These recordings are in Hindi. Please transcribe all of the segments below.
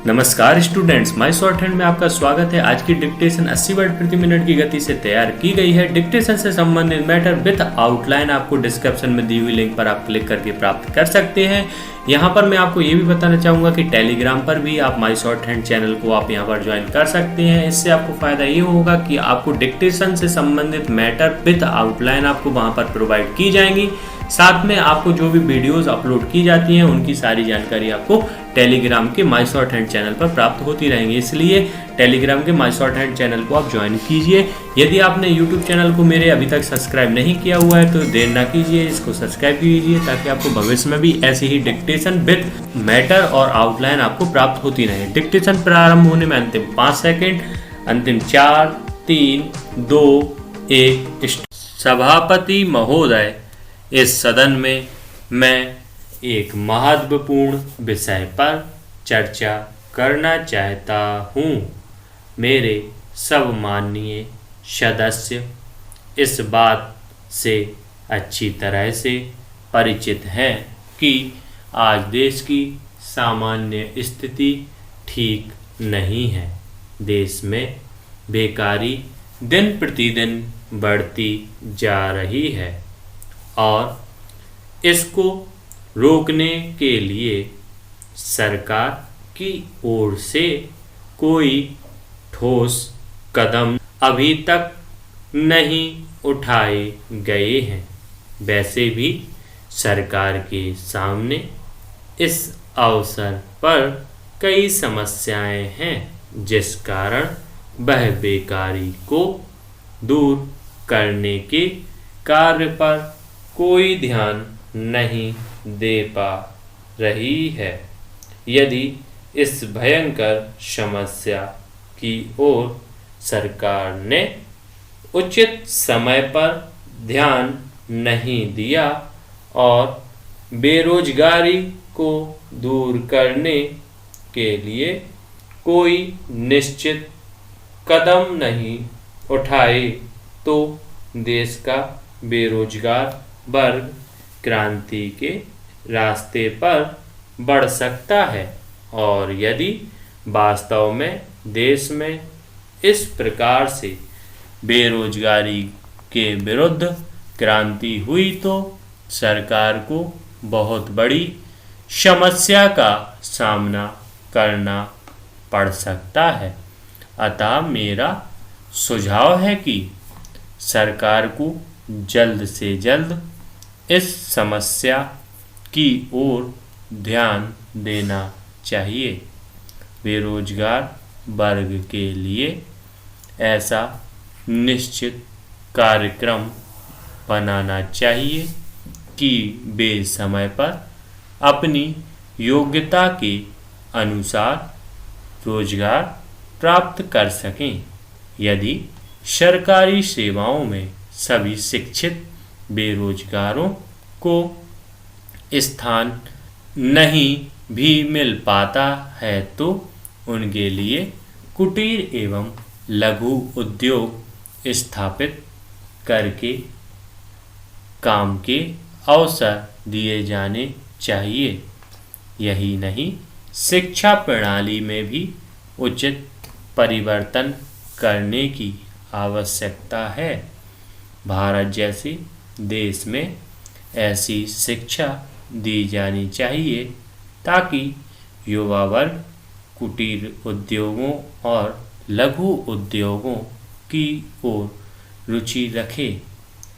नमस्कार स्टूडेंट्स, माय शॉर्ट हैंड में आपका स्वागत है। आज की डिक्टेशन 80 वर्ड प्रति मिनट की गति से तैयार की गई है। डिक्टेशन से संबंधित मैटर विद आउटलाइन आपको डिस्क्रिप्शन में दी हुई लिंक पर आप क्लिक करके प्राप्त कर सकते हैं। यहाँ पर मैं आपको ये भी बताना चाहूँगा कि टेलीग्राम पर भी आप माय शॉर्ट हैंड चैनल को आप यहाँ पर ज्वाइन कर सकते हैं। इससे आपको फ़ायदा ये होगा कि आपको डिक्टेशन से संबंधित मैटर विद आउटलाइन आपको वहाँ पर प्रोवाइड की जाएंगी। साथ में आपको जो भी वीडियोस अपलोड की जाती हैं उनकी सारी जानकारी आपको टेलीग्राम के माय शॉर्ट हैंड चैनल पर प्राप्त होती रहेंगी। इसलिए टेलीग्राम के माय शॉर्ट हैंड चैनल को आप ज्वाइन कीजिए। यदि आपने यूट्यूब चैनल को मेरे अभी तक सब्सक्राइब नहीं किया हुआ है तो देर ना कीजिए, इसको सब्सक्राइब कीजिए ताकि आपको भविष्य में भी ऐसी ही डिक्टेशन विद मैटर और आउटलाइन आपको प्राप्त होती रहे। डिक्टेशन प्रारंभ होने में अंतिम 5 सेकेंड, अंतिम 4, 3, 2, 1। सभापति महोदय, इस सदन में मैं एक महत्वपूर्ण विषय पर चर्चा करना चाहता हूँ। मेरे सब माननीय सदस्य इस बात से अच्छी तरह से परिचित हैं कि आज देश की सामान्य स्थिति ठीक नहीं है। देश में बेकारी दिन प्रतिदिन बढ़ती जा रही है और इसको रोकने के लिए सरकार की ओर से कोई ठोस कदम अभी तक नहीं उठाए गए हैं। वैसे भी सरकार के सामने इस अवसर पर कई समस्याएं हैं, जिस कारण वह बेकारी को दूर करने के कार्य पर कोई ध्यान नहीं दे पा रही है। यदि इस भयंकर समस्या की ओर सरकार ने उचित समय पर ध्यान नहीं दिया और बेरोजगारी को दूर करने के लिए कोई निश्चित कदम नहीं उठाए तो देश का बेरोजगार वर्ग क्रांति के रास्ते पर बढ़ सकता है। और यदि वास्तव में देश में इस प्रकार से बेरोजगारी के विरुद्ध क्रांति हुई तो सरकार को बहुत बड़ी समस्या का सामना करना पड़ सकता है। अतः मेरा सुझाव है कि सरकार को जल्द से जल्द इस समस्या की ओर ध्यान देना चाहिए। बेरोजगार वर्ग के लिए ऐसा निश्चित कार्यक्रम बनाना चाहिए कि वे समय पर अपनी योग्यता के अनुसार रोजगार प्राप्त कर सकें। यदि सरकारी सेवाओं में सभी शिक्षित बेरोजगारों को स्थान नहीं भी मिल पाता है तो उनके लिए कुटीर एवं लघु उद्योग स्थापित करके काम के अवसर दिए जाने चाहिए। यही नहीं, शिक्षा प्रणाली में भी उचित परिवर्तन करने की आवश्यकता है। भारत जैसे देश में ऐसी शिक्षा दी जानी चाहिए ताकि युवा वर्ग कुटीर उद्योगों और लघु उद्योगों की ओर रुचि रखे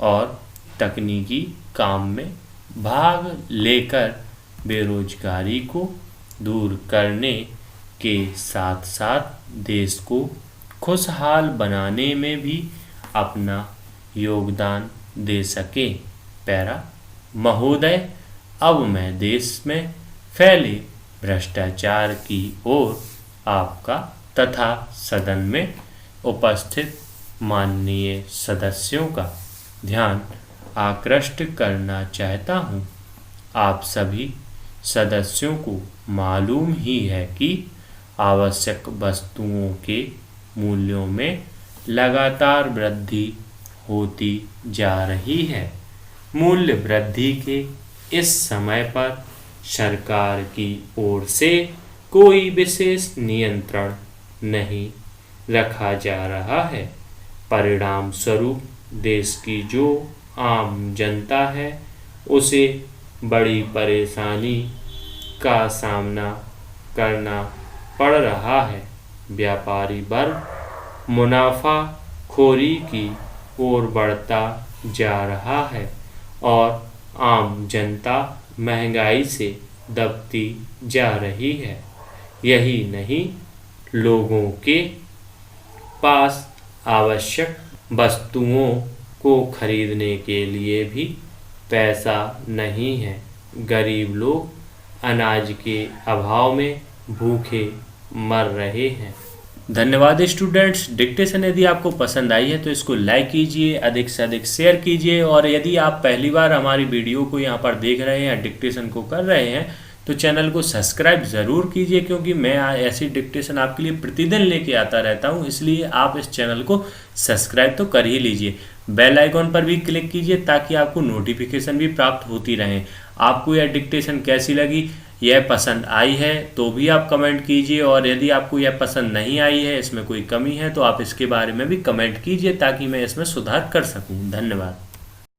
और तकनीकी काम में भाग लेकर बेरोजगारी को दूर करने के साथ साथ देश को खुशहाल बनाने में भी अपना योगदान दे सके। पैरा महोदय, अब मैं देश में फैले भ्रष्टाचार की ओर आपका तथा सदन में उपस्थित माननीय सदस्यों का ध्यान आकृष्ट करना चाहता हूँ। आप सभी सदस्यों को मालूम ही है कि आवश्यक वस्तुओं के मूल्यों में लगातार वृद्धि होती जा रही है। मूल्य वृद्धि के इस समय पर सरकार की ओर से कोई विशेष नियंत्रण नहीं रखा जा रहा है। परिणाम स्वरूप देश की जो आम जनता है उसे बड़ी परेशानी का सामना करना पड़ रहा है। व्यापारी वर्ग मुनाफाखोरी की ओर बढ़ता जा रहा है और आम जनता महंगाई से दबती जा रही है। यही नहीं, लोगों के पास आवश्यक वस्तुओं को खरीदने के लिए भी पैसा नहीं है। गरीब लोग अनाज के अभाव में भूखे मर रहे हैं। धन्यवाद स्टूडेंट्स। डिक्टेशन यदि आपको पसंद आई है तो इसको लाइक कीजिए, अधिक से अधिक शेयर कीजिए, और यदि आप पहली बार हमारी वीडियो को यहाँ पर देख रहे हैं या डिक्टेशन को कर रहे हैं तो चैनल को सब्सक्राइब ज़रूर कीजिए, क्योंकि मैं ऐसी डिक्टेशन आपके लिए प्रतिदिन लेके आता रहता हूँ। इसलिए आप इस चैनल को सब्सक्राइब तो कर ही लीजिए। बेल आइकॉन पर भी क्लिक कीजिए ताकि आपको नोटिफिकेशन भी प्राप्त होती रहे। आपको यह डिक्टेशन कैसी लगी, यह पसंद आई है तो भी आप कमेंट कीजिए, और यदि आपको यह पसंद नहीं आई है, इसमें कोई कमी है, तो आप इसके बारे में भी कमेंट कीजिए ताकि मैं इसमें सुधार कर सकूं। धन्यवाद।